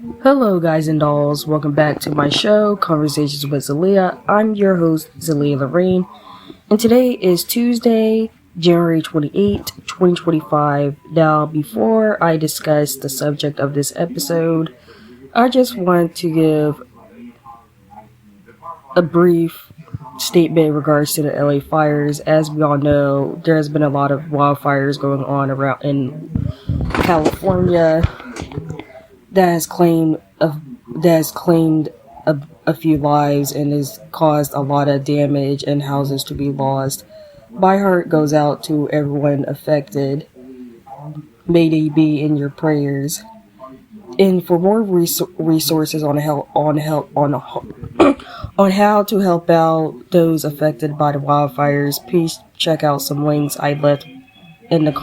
Hello guys and dolls, welcome back to my show, Conversations with Zalia. I'm your host, Zalia Lorraine, and today is Tuesday, January 28, 2025. Now, before I discuss the subject of this episode, I just want to give a brief statement in regards to the LA fires. As we all know, there has been a lot of wildfires going on around in California that has claimed a few lives and has caused a lot of damage and houses to be lost. My heart goes out to everyone affected. May they be in your prayers. And for more resources on how to help out those affected by the wildfires, please check out some links I left under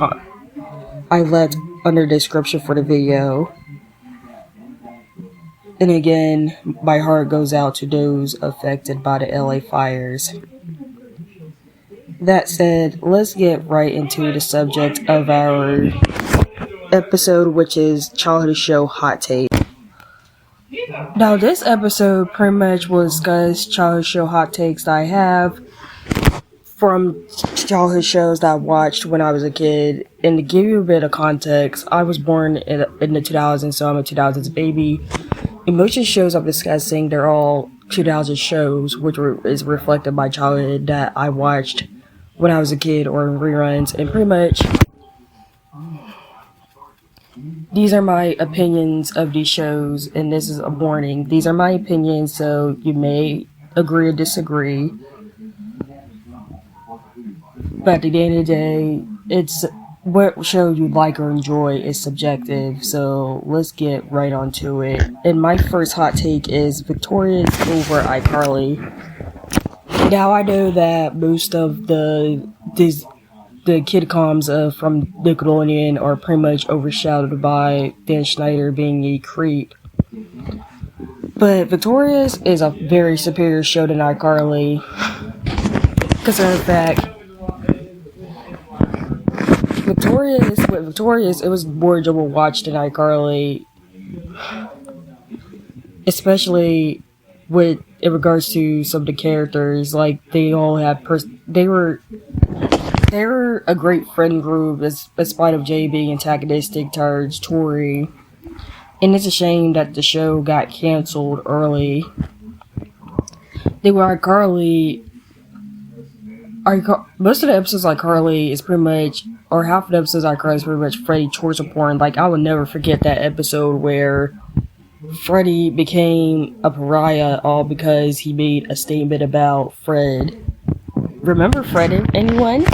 the description for the video. And again, my heart goes out to those affected by the LA fires. That said, let's get right into the subject of our episode, which is childhood show HotTakes. Now, this episode pretty much will discuss childhood show HotTakes that I have from childhood shows that I watched when I was a kid. And to give you a bit of context, I was born in the 2000s, so I'm a 2000s baby. And most of the shows I'm discussing, they're all 2000 shows, which is reflected by childhood that I watched when I was a kid or in reruns. And pretty much, these are my opinions of these shows, and this is a warning. These are my opinions, so you may agree or disagree. But at the end of the day, it's what show you like or enjoy is subjective, so let's get right onto it. And my first hot take is Victorious over Icarly. Now, I know that most of the kidcoms from Nickelodeon are pretty much overshadowed by Dan Schneider being a creep. But Victorious is a very superior show than Icarly. Considering the fact, Victorious, it was more enjoyable to watch than iCarly, especially in regards to some of the characters. Like, they all had they were a great friend group, in spite of Jay being antagonistic towards Tori. And it's a shame that the show got canceled early. Most of the episodes like Carly is pretty much, or half of the episodes like Carly is pretty much Freddy torture porn. Like, I will never forget that episode where Freddy became a pariah all because he made a statement about Fred. Remember Fred, anyone?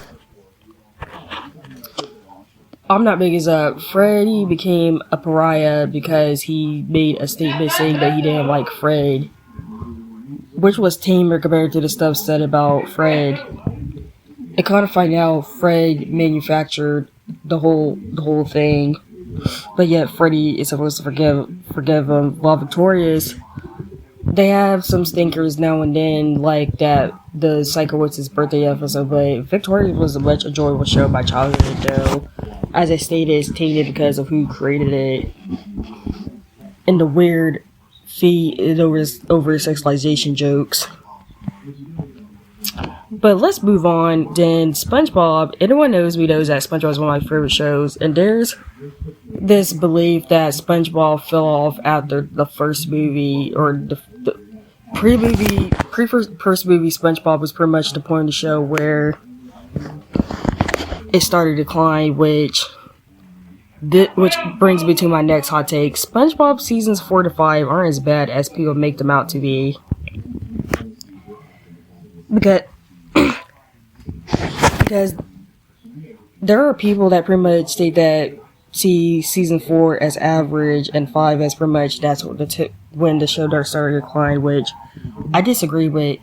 I'm not making this up. Freddy became a pariah because he made a statement saying that he didn't like Fred, which was tamer compared to the stuff said about Fred. I kind of find out Fred manufactured the whole thing, but yet Freddy is supposed to forgive him. While Victorious, they have some stinkers now and then, like that the Psycho Witch's birthday episode. But Victorious was a much enjoyable show by childhood, though. As I stated, it's tainted because of who created it and the weird feed over sexualization jokes. But let's move on. Then SpongeBob. Anyone knows that SpongeBob is one of my favorite shows, and there's this belief that SpongeBob fell off after the first movie, or the first movie. SpongeBob was pretty much the point of the show where it started to decline, which brings me to my next hot take. SpongeBob seasons 4 to 5 aren't as bad as people make them out to be. Because there are people that pretty much state that see season 4 as average and 5 as pretty much that's what when the show started to decline, which I disagree with.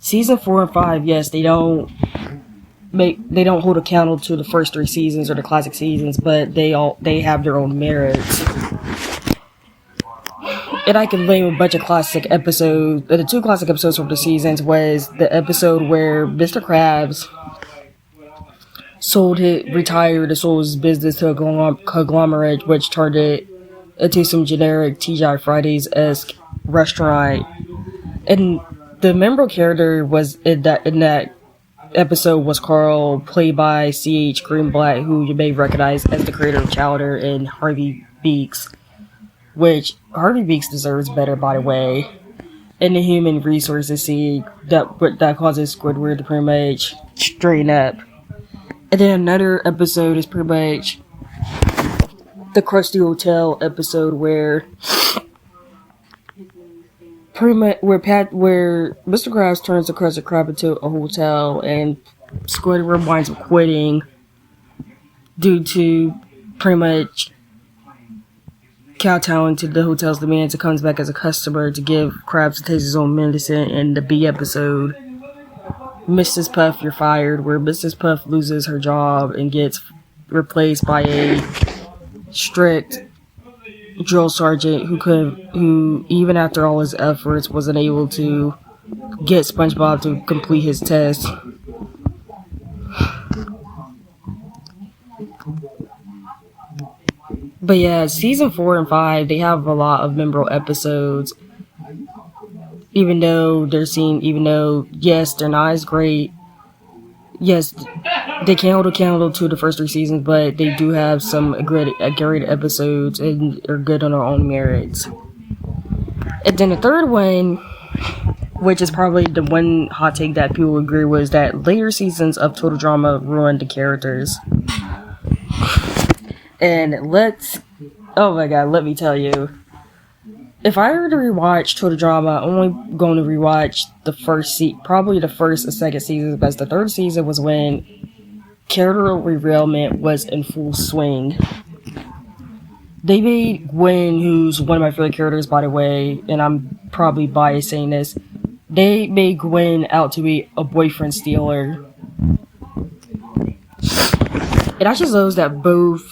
Season 4 and 5, yes, they don't hold accountable to the first 3 seasons or the classic seasons, but they have their own merits. And I can name a bunch of classic episodes. The 2 classic episodes from the seasons was the episode where Mr. Krabs retired and sold his business to a conglomerate, which turned it into some generic TGI Fridays-esque restaurant. And the memorable character was in that episode was Carl, played by C.H. Greenblatt, who you may recognize as the creator of Chowder and Harvey Beaks, which Harvey Beaks deserves better, by the way. And the human resources scene that causes Squidward to pretty much straighten up. And then another episode is pretty much the Krusty Hotel episode where where Mr. Krabs turns the Krusty Krab into a hotel and Squidward winds up quitting due to pretty much kowtowing to the hotel's demands and comes back as a customer to give Krabs a taste of his own medicine. In the B episode, Mrs. Puff, You're Fired, where Mrs. Puff loses her job and gets replaced by a strict drill sergeant who even after all his efforts wasn't able to get SpongeBob to complete his test. But yeah, season 4 and 5, they have a lot of memorable episodes. Even though, yes, they're not as great. Yes, they can't hold a candle to the first 3 seasons, but they do have some great episodes and are good on their own merits. And then the third one, which is probably the one hot take that people agree with, is that later seasons of Total Drama ruined the characters. And oh my god, let me tell you. If I were to rewatch Total Drama, I'm only going to rewatch probably the first and second season, because the third season was when character derailment was in full swing. They made Gwen, who's one of my favorite characters, by the way, and I'm probably biased saying this, they made Gwen out to be a boyfriend stealer. It actually shows that both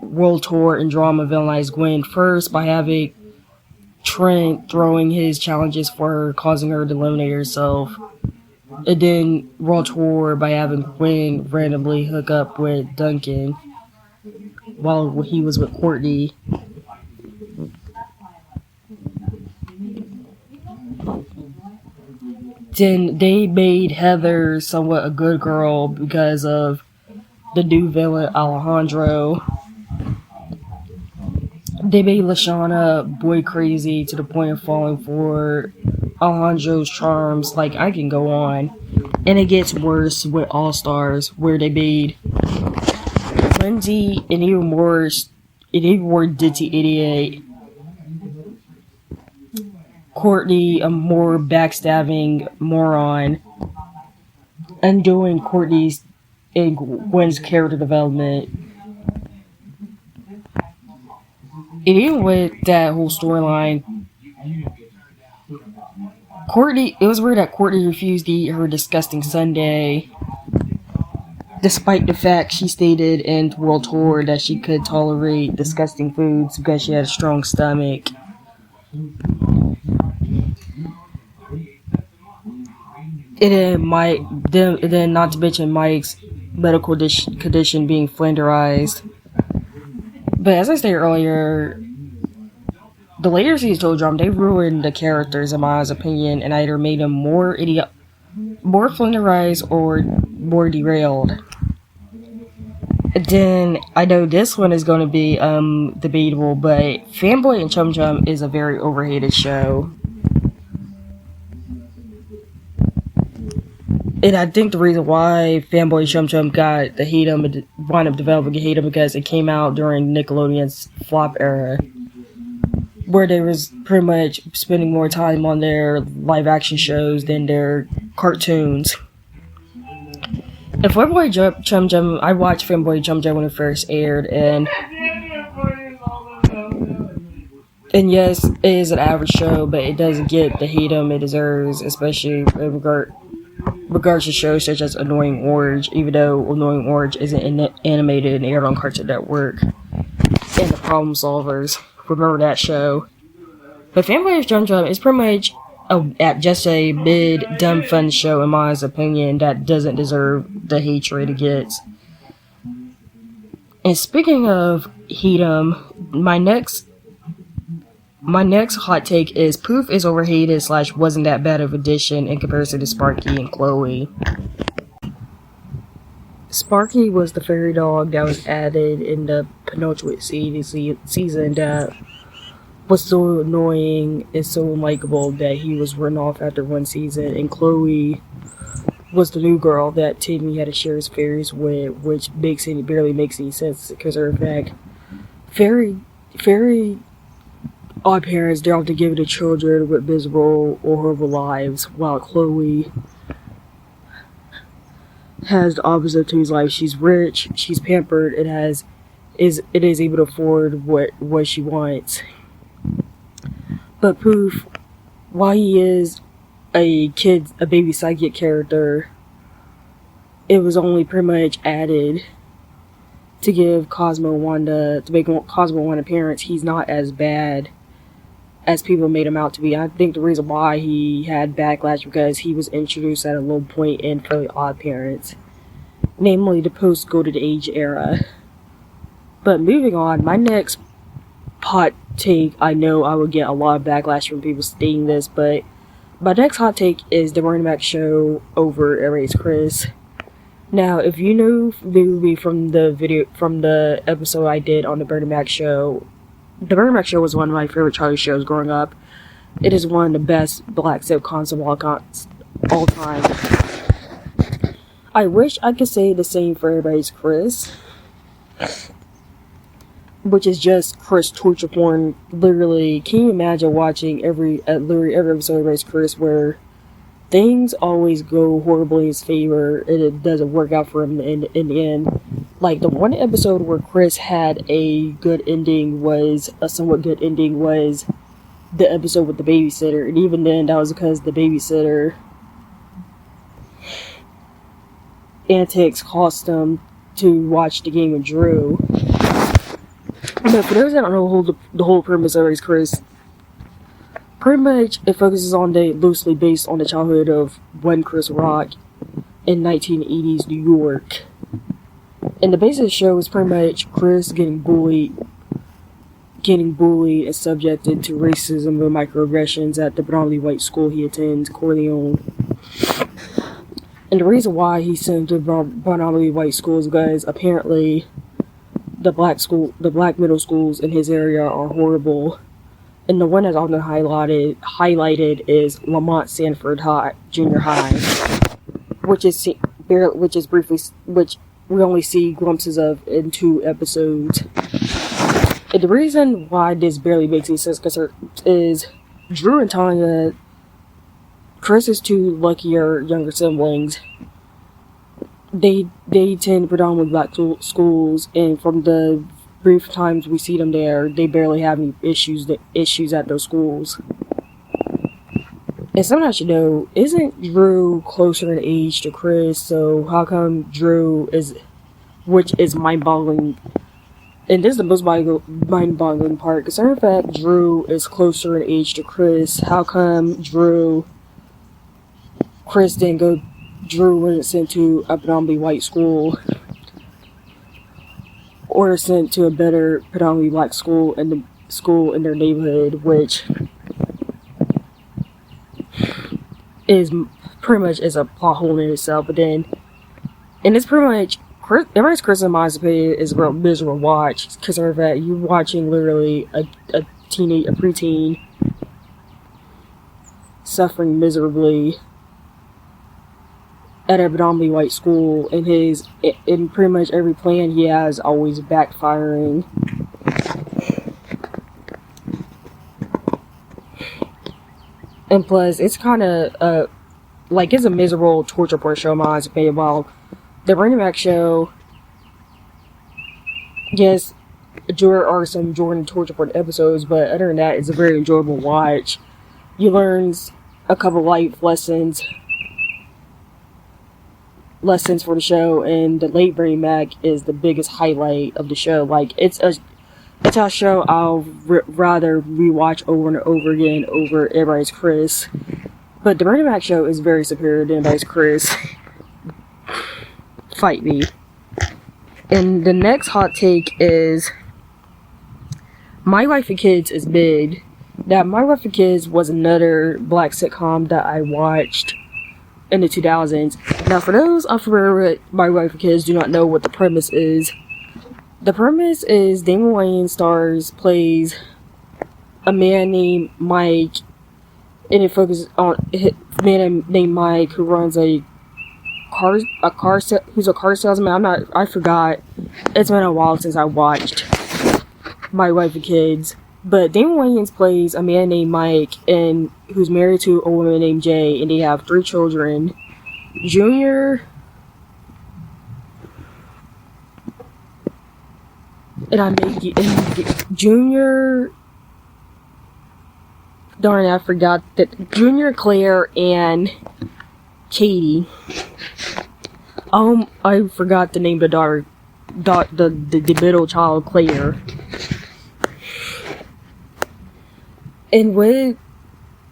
World Tour and Drama villainized Gwen, first by having Trent throwing his challenges for her, causing her to eliminate herself, and then World Tour by having Gwen randomly hook up with Duncan while he was with Courtney. Then they made Heather somewhat a good girl because of the new villain Alejandro. They made Lashana boy crazy to the point of falling for Alejandro's charms. Like, I can go on. And it gets worse with All Stars, where they made Lindsay an even more ditzy idiot, Courtney a more backstabbing moron, undoing Courtney's and Gwen's character development. And even with that whole storyline, it was weird that Courtney refused to eat her disgusting sundae, despite the fact she stated in World Tour that she could tolerate disgusting foods because she had a strong stomach. And then not to mention Mike's medical condition being flanderized. But as I stated earlier, the later seasons of Total Drama, they ruined the characters in my opinion, and either made them more flanderized or more derailed. Then I know this one is going to be debatable, but Fanboy and Chum Chum is a very overhated show. And I think the reason why Fanboy and Chum Chum got the hate and wound up developing a hate because it came out during Nickelodeon's flop era, where they was pretty much spending more time on their live action shows than their cartoons. And Fanboy Chum Chum, I watched Fanboy Chum Chum when it first aired, and yes, it is an average show, but it doesn't get the hate it deserves, especially in regards to shows such as Annoying Orange, even though Annoying Orange isn't animated and aired on Cartoon Network. And The Problem Solvers, remember that show. But Fanboy Chum Chum is pretty much just a mid-dumb fun show, in my opinion, that doesn't deserve the hatred it gets. And speaking of Heatum, my next My next hot take is Poof is overhated / wasn't that bad of addition in comparison to Sparky and Chloe. Sparky was the fairy dog that was added in the penultimate season that was so annoying and so unlikable that he was run off after one season, and Chloe was the new girl that Timmy had to share his fairies with, which barely makes any sense because of the fact fairy odd parents, they're often given to children with miserable or horrible lives, while Chloe has the opposite to his life. She's rich, she's pampered, and is able to afford what she wants. But Poof, while he is a baby psychic character, it was only pretty much added to give Cosmo and Wanda, to make Cosmo and Wanda parents. He's not as bad as people made him out to be. I think the reason why he had backlash because he was introduced at a low point in Fairly Odd Parents, namely the post-Golden Age era. But moving on, my next hot take, I know I would get a lot of backlash from people stating this, but my next hot take is TheBernieMacshow over EverybodyHatesChris. Now, if you know the movie from the episode I did on TheBernieMacshow, TheBernieMacshow was one of my favorite childhood shows growing up. It is one of the best black sitcoms of all time. I wish I could say the same for EverybodyHatesChris, which is just Chris torture porn. Literally, can you imagine watching every episode of EverybodyHatesChris where things always go horribly in his favor and it doesn't work out for him in the end? Like, the one episode where Chris had a somewhat good ending was the episode with the babysitter, and even then that was because the babysitter antics cost him to watch the game with Drew. But for those that don't know the whole premise of EverybodyHatesChris, pretty much it focuses on loosely based on the childhood of one Chris Rock in 1980s New York. And the base of the show is pretty much Chris getting bullied and subjected to racism and microaggressions at the predominantly white school he attends, Corleone. And the reason why he's sent to predominantly white schools is because apparently the black middle schools in his area are horrible. And the one that's often highlighted is Lamont Sanford Junior High, which we only see glimpses of in 2 episodes. And the reason why this barely makes any sense is Drew and Tanya, Chris's 2 luckier younger siblings, they attend predominantly black schools, and from the brief times we see them there, they barely have any issues at those schools. And something I should know, isn't Drew closer in age to Chris? So how come Drew which is mind-boggling, and this is the most mind-boggling part, considering the fact Drew is closer in age to Chris, how come Drew wasn't sent to a predominantly white school, or sent to a better predominantly black school in their neighborhood, which is pretty much is a plot hole in itself. But then, and it's pretty much EverybodyHatesChris in my opinion is a real miserable watch, because of that you're watching literally a preteen suffering miserably at a predominantly white school, and in pretty much every plan he has always backfiring. And plus, it's kind of it's a miserable torture porn show in my opinion. While TheBernieMacshow, yes, there are some Jordan torture porn episodes, but other than that, it's a very enjoyable watch. You learn a couple life lessons for the show, and the late Bernie Mac is the biggest highlight of the show. Like, it's a show I'll rather rewatch over and over again over EverybodyHatesChris. But the TheBernieMacshow is very superior to EverybodyHatesChris. Fight me. And the next hot take is My Wife and Kids is mid. That My Wife and Kids was another black sitcom that I watched in the 2000s. Now, for those unfamiliar with My Wife and Kids, do not know what the premise is. The premise is Damon Wayans plays a man named Mike, and it focuses on a man named Mike who runs who's a car salesman. I forgot. It's been a while since I watched My Wife and Kids. But Damon Wayans plays a man named Mike, and who's married to a woman named Jay, and they have 3 children. Junior, Junior, darn, I forgot that Junior, Claire, and Katie. I forgot the name of the daughter, the middle child, Claire. And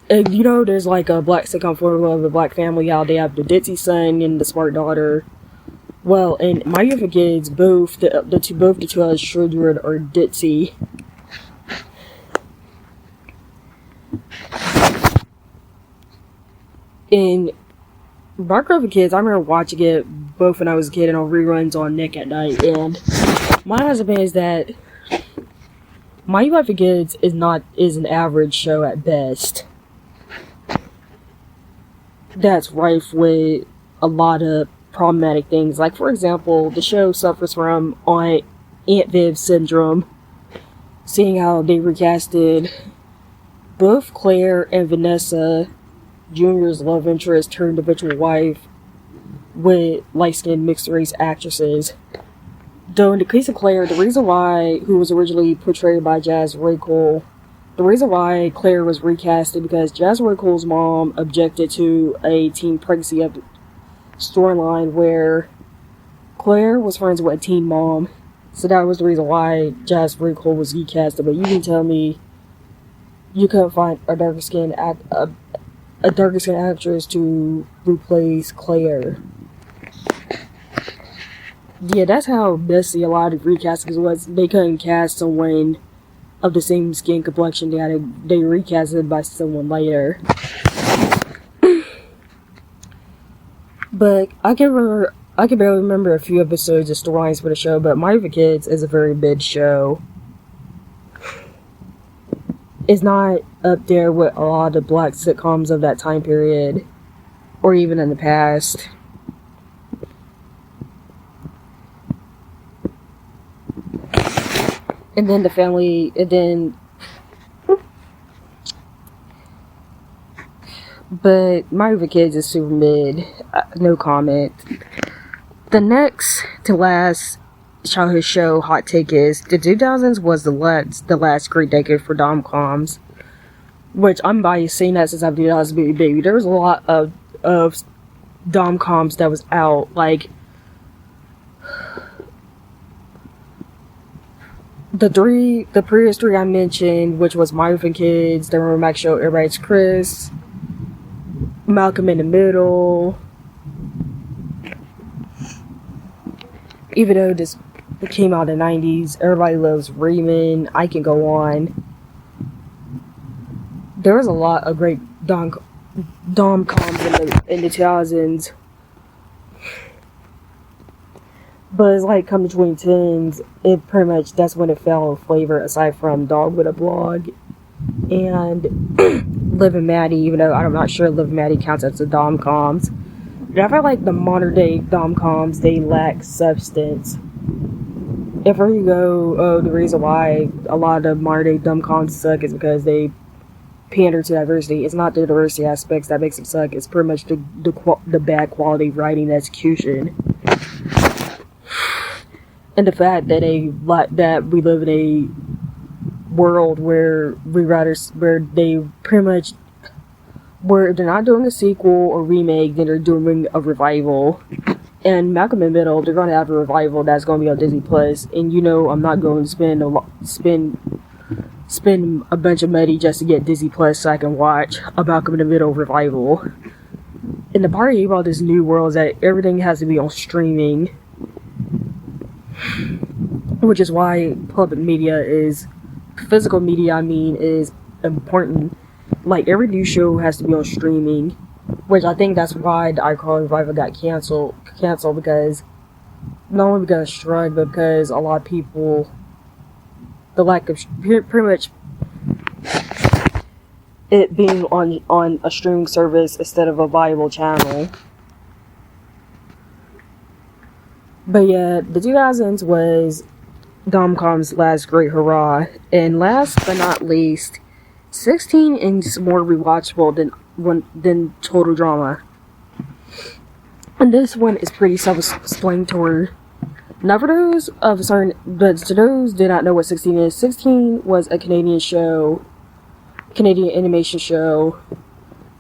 there's like a black sitcom formula of a black family, how they have the ditzy son and the smart daughter. Well, in My Wife and Kids, both the two eldest children are ditzy. In My Wife and Kids, I remember watching it both when I was a kid and on reruns on Nick at night. And my husband is that My Wife and Kids is an average show at best. That's rife with a lot of problematic things. Like, for example, the show suffers from Aunt Viv syndrome, seeing how they recasted both Claire and Vanessa, Junior's love interest turned eventual wife, with light-skinned mixed-race actresses. Though in the case of Claire, who was originally portrayed by Jazz Raycole, the reason why Claire was recasted because Jazz Raycole's mom objected to a teen pregnancy storyline where Claire was friends with a teen mom. So that was the reason why Jazz Raycole was recasted. But you can tell me you couldn't find a darker skinned actress to replace Claire. Yeah, that's how messy a lot of recastings was. They couldn't cast someone of the same skin complexion. They recasted by someone later. But I can barely remember a few episodes of storylines for the show, but My Wife and Kids is a very mid show. It's not up there with a lot of the black sitcoms of that time period, or even in the past. And then but My Wife and Kids is super mid. No comment. The next to last childhood show, Hot Take, is the 2000s was the last great decade for dom-coms. Which I'm biased saying that since I've been a baby. There was a lot of dom-coms that was out. Like, the previous 3 I mentioned, which was My Wife and Kids, TheBernieMacshow, EverybodyHatesChris, Malcolm in the Middle. Even though this came out in the 90s, Everybody Loves Raymond, I can go on. There was a lot of great dom-coms in the 2000s. But it's like come to 2010s, it pretty much, that's when it fell in flavor, aside from Dog with a Blog and Liv and Maddie, even though I'm not sure Liv and Maddie counts as the dom-coms. But I feel like the modern day dom-coms, they lack substance. If you go, the reason why a lot of modern day dom-coms suck is because they pander to diversity. It's not the diversity aspects that makes them suck, it's pretty much the bad quality writing and execution. And the fact that we live in a world where they're not doing a sequel or remake, then they're doing a revival. And Malcolm in the Middle, they're going to have a revival that's going to be on Disney Plus, and I'm not going to spend a bunch of money just to get Disney Plus so I can watch a Malcolm in the Middle revival. And the party about this new world is that everything has to be on streaming, which is why physical media is important. Like, every new show has to be on streaming, which I think that's why the Icarly revival got canceled, because not only because of strike, but because a lot of people, the lack of, pretty much, it being on a streaming service instead of a viable channel. But yeah, the 2000s was Domcom's last great hurrah, and last but not least, 16 is more rewatchable than Total Drama. And this one is pretty self-explanatory. Now for those of certain, but to those who did not know what 16 is, 16 was a Canadian animation show,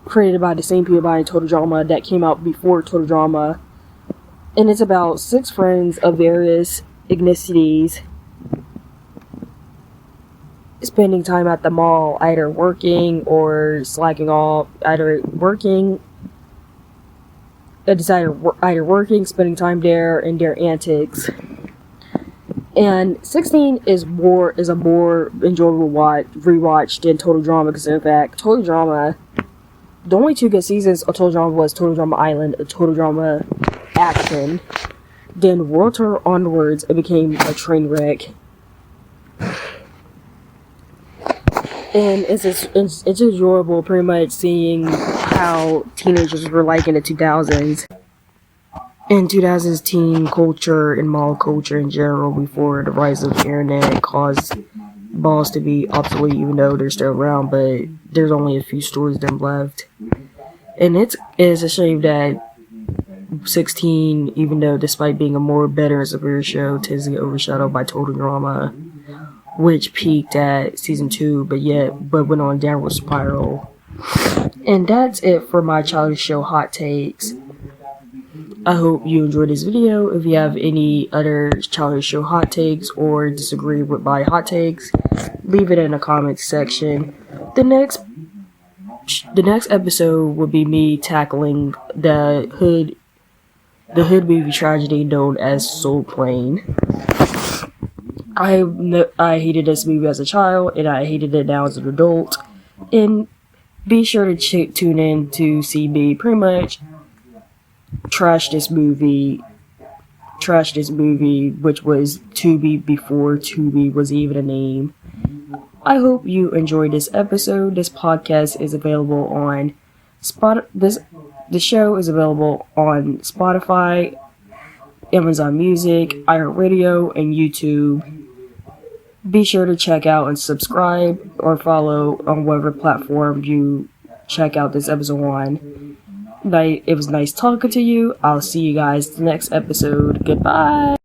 created by the same people behind Total Drama that came out before Total Drama. And it's about 6 friends of various ethnicities spending time at the mall, either working or slacking off, either working, spending time there, and their antics. And 16 is a more enjoyable rewatch than Total Drama, because in fact, Total Drama, the only 2 good seasons of Total Drama was Total Drama Island and Total Drama Action. Then World Tour onwards, it became a train wreck. And it's enjoyable, pretty much seeing how teenagers were like in the 2000s. And 2000s teen culture and mall culture in general, before the rise of the internet caused malls to be obsolete, even though they're still around, but there's only a few stores them left. And it's a shame that 16, even though despite being a more better and superior show, tends to get overshadowed by Total Drama, which peaked at season 2, but went on a downward spiral. And that's it for my childhood show hot takes. I hope you enjoyed this video. If you have any other childhood show hot takes or disagree with my hot takes, leave it in the comments section. The next episode will be me tackling the hood movie tragedy known as Soul Plane. I hated this movie as a child, and I hated it now as an adult. And be sure to tune in to see me pretty much trash this movie, which was Tubi before Tubi was even a name. I hope you enjoyed this episode. This podcast is available on the show is available on Spotify, Amazon Music, iHeartRadio, and YouTube. Be sure to check out and subscribe or follow on whatever platform you check out this episode on. It was nice talking to you. I'll see you guys the next episode. Goodbye.